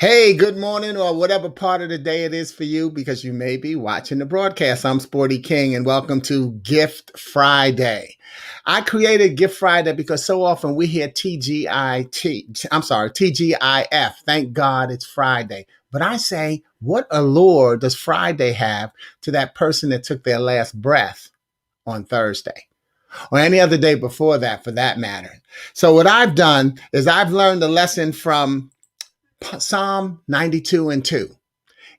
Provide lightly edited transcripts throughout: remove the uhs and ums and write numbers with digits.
Hey, good morning, or whatever part of the day it is for you, because you may be watching the broadcast. I'm Sporty King, and welcome to Gift Friday. I created Gift Friday because so often we hear TGIF. Thank God it's Friday. But I say, what allure does Friday have to that person that took their last breath on Thursday? Or any other day before that, for that matter. So, what I've done is I've learned a lesson from Psalm 92 and 2.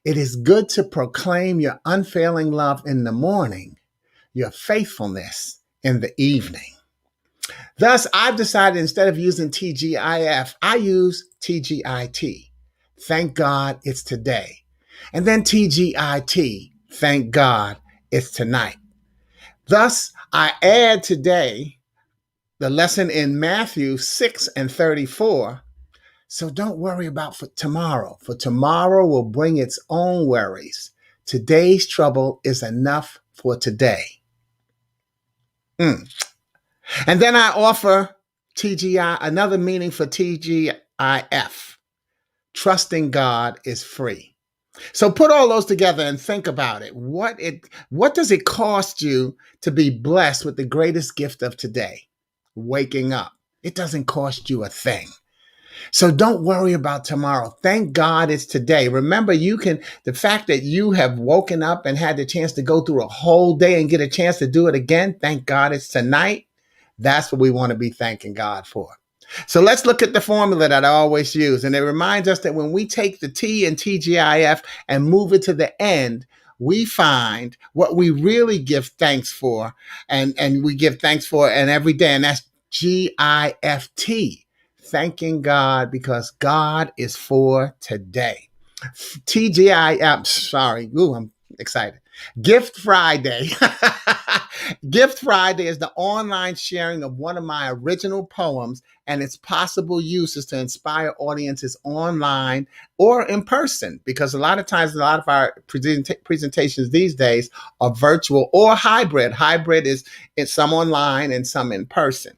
It is good to proclaim your unfailing love in the morning, your faithfulness in the evening. Thus, I've decided instead of using TGIF, I use TGIT. Thank God it's today. And then TGIT. Thank God it's tonight. Thus, I add today the lesson in Matthew 6 and 34. So don't worry about for tomorrow will bring its own worries. Today's trouble is enough for today. And then I offer another meaning for TGIF. Trusting God is free. So put all those together and think about it. What does it cost you to be blessed with the greatest gift of today? Waking up. It doesn't cost you a thing. So don't worry about tomorrow. Thank God it's today. Remember, the fact that you have woken up and had the chance to go through a whole day and get a chance to do it again. Thank God it's tonight. That's what we want to be thanking God for. So let's look at the formula that I always use. And it reminds us that when we take the T in TGIF and move it to the end, we find what we really give thanks for. And we give thanks for and every day. And that's GIFT. Thanking God because God is for today. TGIF, sorry. Ooh, I'm excited. Gift Friday. Gift Friday is the online sharing of one of my original poems and its possible uses to inspire audiences online or in person, because a lot of times, a lot of our presentations these days are virtual or hybrid. Hybrid is some online and some in person.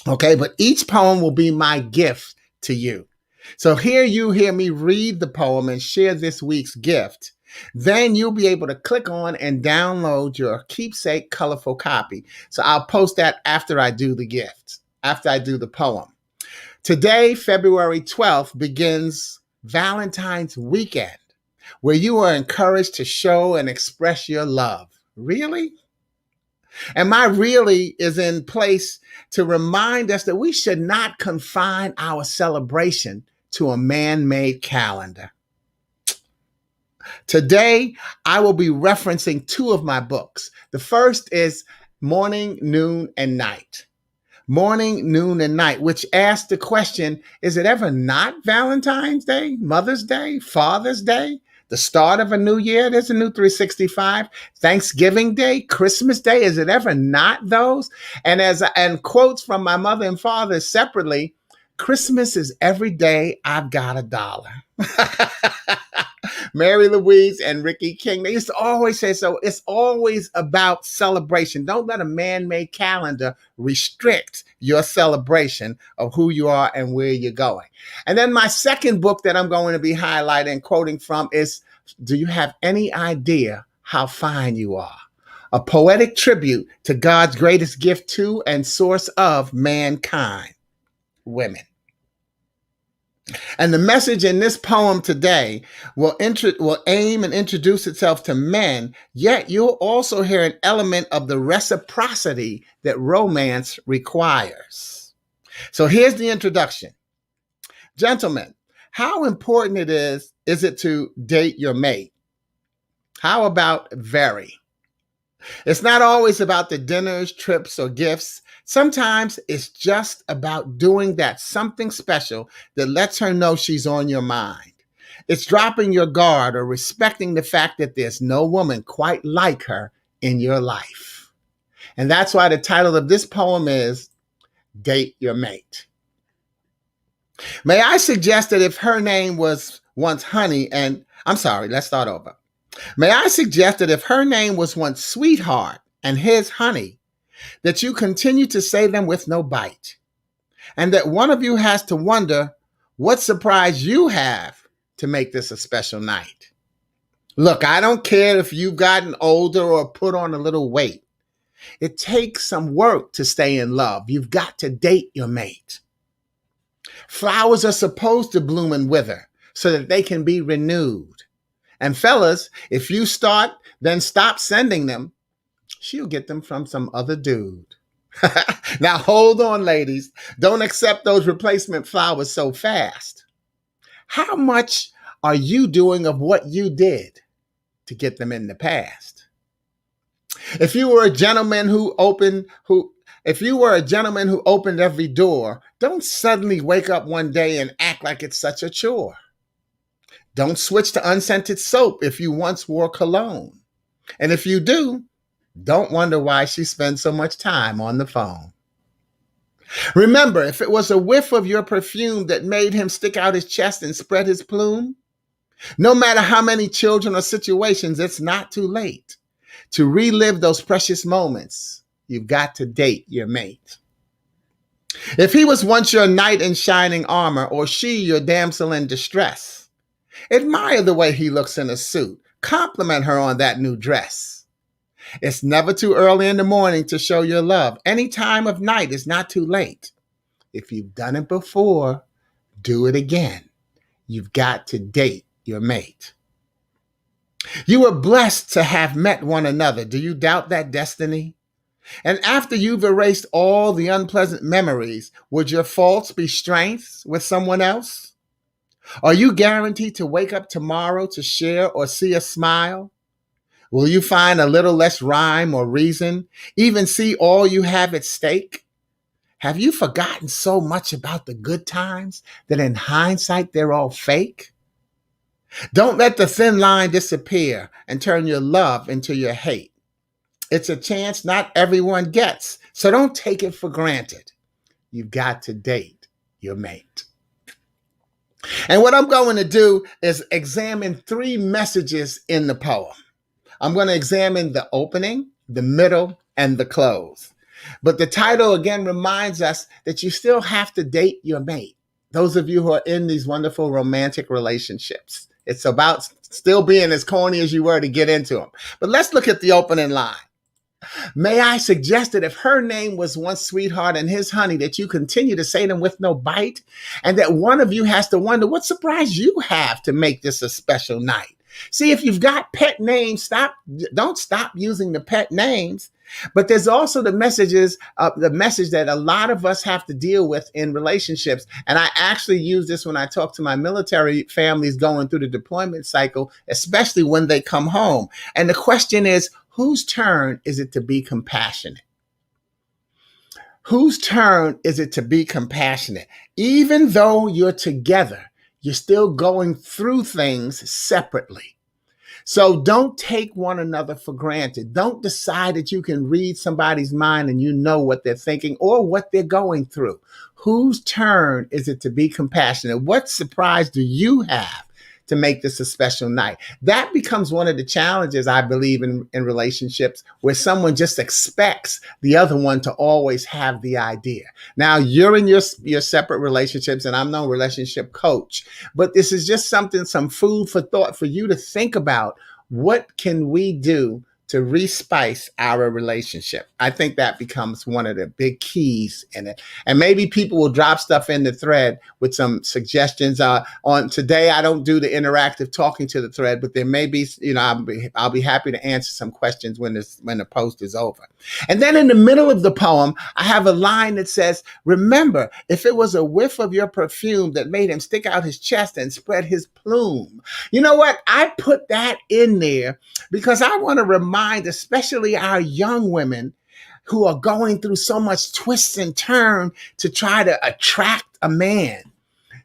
Okay, but each poem will be my gift to you. So here you hear me read the poem and share this week's gift. Then you'll be able to click on and download your keepsake colorful copy. So I'll post that after I do the gift, after I do the poem. Today, February 12th, begins Valentine's weekend, where you are encouraged to show and express your love. Really? And my really is in place to remind us that we should not confine our celebration to a man-made calendar. Today, I will be referencing two of my books. The first is Morning, Noon, and Night. Morning, Noon, and Night, which asks the question, is it ever not Valentine's Day, Mother's Day, Father's Day? The start of a new year, there's a new 365. Thanksgiving Day, Christmas Day, is it ever not those? And quotes from my mother and father separately, Christmas is every day I've got $1. Mary Louise and Ricky King, they used to always say, so it's always about celebration. Don't let a man-made calendar restrict your celebration of who you are and where you're going. And then my second book that I'm going to be highlighting and quoting from is, Do You Have Any Idea How Fine You Are? A poetic tribute to God's greatest gift to and source of mankind, women. And the message in this poem today will aim and introduce itself to men, yet you'll also hear an element of the reciprocity that romance requires. So here's the introduction. Gentlemen, how important is it to date your mate? How about very? It's not always about the dinners, trips, or gifts. Sometimes it's just about doing that something special that lets her know she's on your mind. It's dropping your guard or respecting the fact that there's no woman quite like her in your life. And that's why the title of this poem is Date Your Mate. May I suggest that if her name was once Honey let's start over. May I suggest that if her name was once Sweetheart and his Honey, that you continue to say them with no bite, and that one of you has to wonder what surprise you have to make this a special night. Look, I don't care if you've gotten older or put on a little weight. It takes some work to stay in love. You've got to date your mate. Flowers are supposed to bloom and wither so that they can be renewed. And fellas, if you start, then stop sending them. She'll get them from some other dude. Now, hold on, ladies. Don't accept those replacement flowers so fast. How much are you doing of what you did to get them in the past? If you were a gentleman who opened every door, don't suddenly wake up one day and act like it's such a chore. Don't switch to unscented soap if you once wore cologne. And if you do, don't wonder why she spends so much time on the phone. Remember, if it was a whiff of your perfume that made him stick out his chest and spread his plume, no matter how many children or situations, it's not too late to relive those precious moments. You've got to date your mate. If he was once your knight in shining armor or she your damsel in distress, admire the way he looks in a suit. Compliment her on that new dress. It's never too early in the morning to show your love. Any time of night is not too late. If you've done it before, do it again. You've got to date your mate. You were blessed to have met one another. Do you doubt that destiny? And after you've erased all the unpleasant memories, would your faults be strengths with someone else? Are you guaranteed to wake up tomorrow to share or see a smile? Will you find a little less rhyme or reason, even see all you have at stake? Have you forgotten so much about the good times that in hindsight they're all fake? Don't let the thin line disappear and turn your love into your hate. It's a chance not everyone gets, so don't take it for granted. You've got to date your mate. And what I'm going to do is examine 3 messages in the poem. I'm going to examine the opening, the middle, and the close. But the title again reminds us that you still have to date your mate. Those of you who are in these wonderful romantic relationships. It's about still being as corny as you were to get into them. But let's look at the opening line. May I suggest that if her name was once sweetheart and his honey, that you continue to say them with no bite, and that one of you has to wonder what surprise you have to make this a special night. See, if you've got pet names, don't stop using the pet names. But there's also the message that a lot of us have to deal with in relationships. And I actually use this when I talk to my military families going through the deployment cycle, especially when they come home. And the question is, whose turn is it to be compassionate? Whose turn is it to be compassionate? Even though you're together, you're still going through things separately. So don't take one another for granted. Don't decide that you can read somebody's mind and you know what they're thinking or what they're going through. Whose turn is it to be compassionate? What surprise do you have to make this a special night? That becomes one of the challenges, I believe, in relationships, where someone just expects the other one to always have the idea. Now, you're in your separate relationships, and I'm no relationship coach, but this is just some food for thought for you to think about. What can we do to respice our relationship? I think that becomes one of the big keys in it. And maybe people will drop stuff in the thread with some suggestions. On today, I don't do the interactive talking to the thread, but there may be, I'll be happy to answer some questions when the post is over. And then in the middle of the poem, I have a line that says, remember, if it was a whiff of your perfume that made him stick out his chest and spread his plume. You know what? I put that in there because I want to remind especially our young women who are going through so much twists and turn to try to attract a man.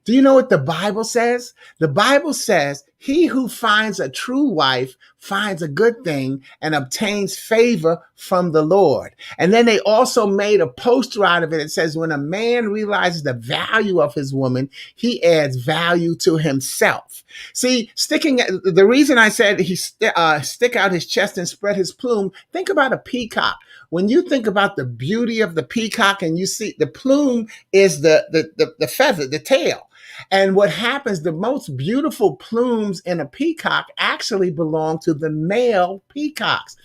Do you know what the Bible says? The Bible says, he who finds a true wife finds a good thing and obtains favor from the Lord. And then they also made a poster out of it. It says, when a man realizes the value of his woman, he adds value to himself. See, the reason I said he stick out his chest and spread his plume, think about a peacock. When you think about the beauty of the peacock and you see the plume is the feather, the tail. And what happens, the most beautiful plumes in a peacock actually belong to the male peacocks.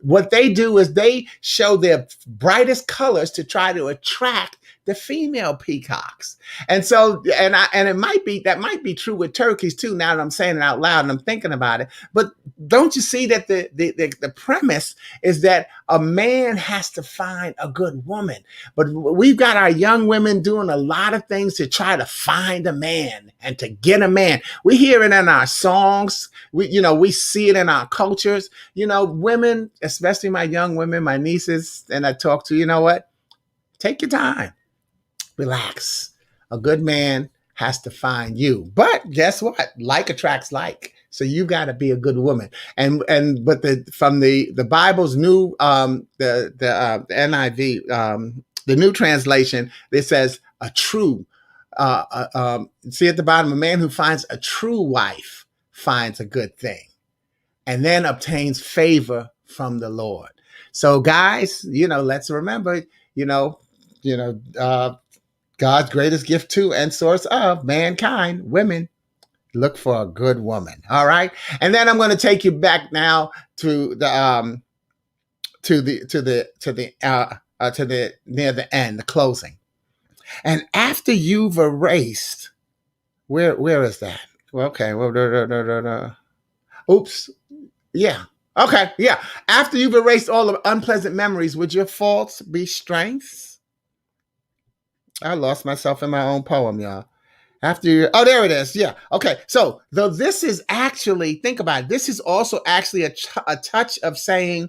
What they do is they show their brightest colors to try to attract the female peacocks. And so, and it might be, that might be true with turkeys too, now that I'm saying it out loud and I'm thinking about it. But don't you see that the premise is that a man has to find a good woman? But we've got our young women doing a lot of things to try to find a man and to get a man. We hear it in our songs. We see it in our cultures. Women, especially my young women, my nieces, and I talk to, you know what? Take your time. Relax. A good man has to find you. But guess what? Like attracts like. So you got to be a good woman. But from the Bible's new the NIV, the new translation, it says a true. See at the bottom, a man who finds a true wife finds a good thing, and then obtains favor from the Lord. So guys, let's remember, God's greatest gift to and source of mankind, women. Look for a good woman. All right. And then I'm going to take you back now to the near the end, the closing. And after you've erased, where is that? Well, okay. Oops. Yeah. Okay. Yeah. After you've erased all the unpleasant memories, would your faults be strengths? I lost myself in my own poem, y'all. There it is. Yeah. Okay. So, though this is actually, think about it, this is also actually a touch of saying,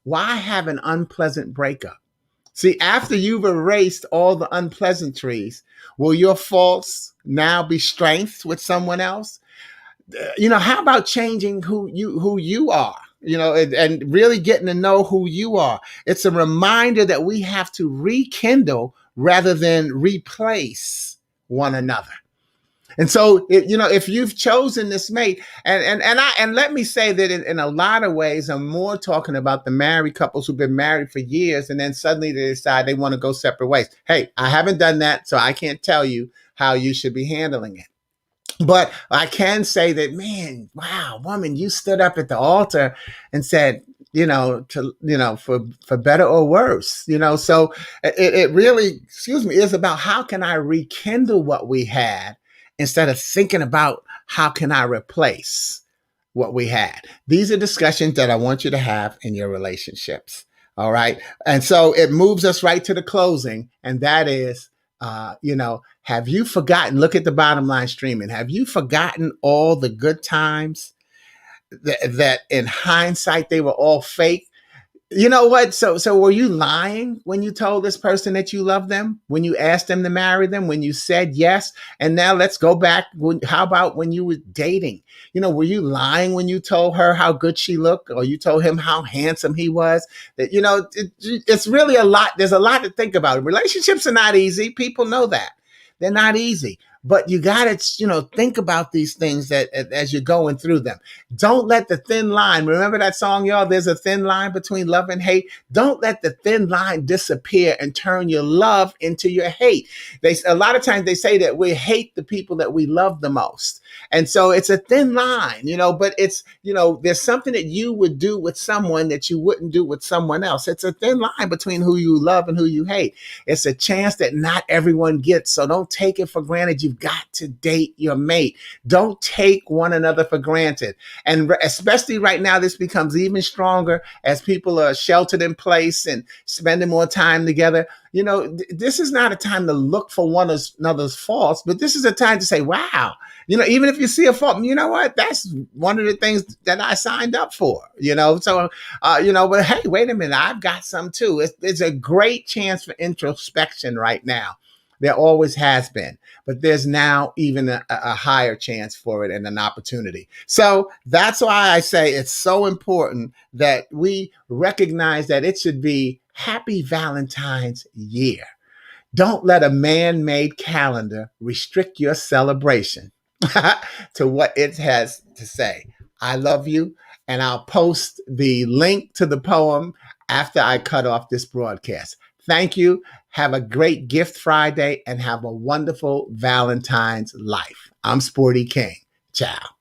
why have an unpleasant breakup? See, after you've erased all the unpleasantries, will your faults now be strengths with someone else? How about changing who you are? And really getting to know who you are. It's a reminder that we have to rekindle rather than replace one another. And so, if you've chosen this mate, and let me say that in a lot of ways, I'm more talking about the married couples who've been married for years, and then suddenly they decide they want to go separate ways. Hey, I haven't done that, so I can't tell you how you should be handling it. But I can say that, man, wow, woman, you stood up at the altar and said, for better or worse, so it really, is about how can I rekindle what we had instead of thinking about how can I replace what we had. These are discussions that I want you to have in your relationships. All right. And so it moves us right to the closing. And that is, have you forgotten? Look at the bottom line streaming. Have you forgotten all the good times that in hindsight, they were all fake? You know what? So were you lying when you told this person that you love them, when you asked them to marry them, when you said yes? And now let's go back. How about when you were dating? Were you lying when you told her how good she looked, or you told him how handsome he was? That, it's really a lot. There's a lot to think about. Relationships are not easy. People know that. They're not easy. But you got to, think about these things that as you're going through them. Don't let the thin line, remember that song, y'all? There's a thin line between love and hate. Don't let the thin line disappear and turn your love into your hate. A lot of times they say that we hate the people that we love the most. And so it's a thin line, but it's, there's something that you would do with someone that you wouldn't do with someone else. It's a thin line between who you love and who you hate. It's a chance that not everyone gets. So don't take it for granted. You've got to date your mate. Don't take one another for granted. And especially right now, this becomes even stronger as people are sheltered in place and spending more time together. This is not a time to look for one another's faults, but this is a time to say, wow, even if you see a fault, you know what? That's one of the things that I signed up for, so, but hey, wait a minute, I've got some too. It's a great chance for introspection right now. There always has been, but there's now even a higher chance for it and an opportunity. So that's why I say it's so important that we recognize that it should be Happy Valentine's Year. Don't let a man-made calendar restrict your celebration to what it has to say. I love you, and I'll post the link to the poem after I cut off this broadcast. Thank you. Have a great Gift Friday and have a wonderful Valentine's life. I'm Sporty King. Ciao.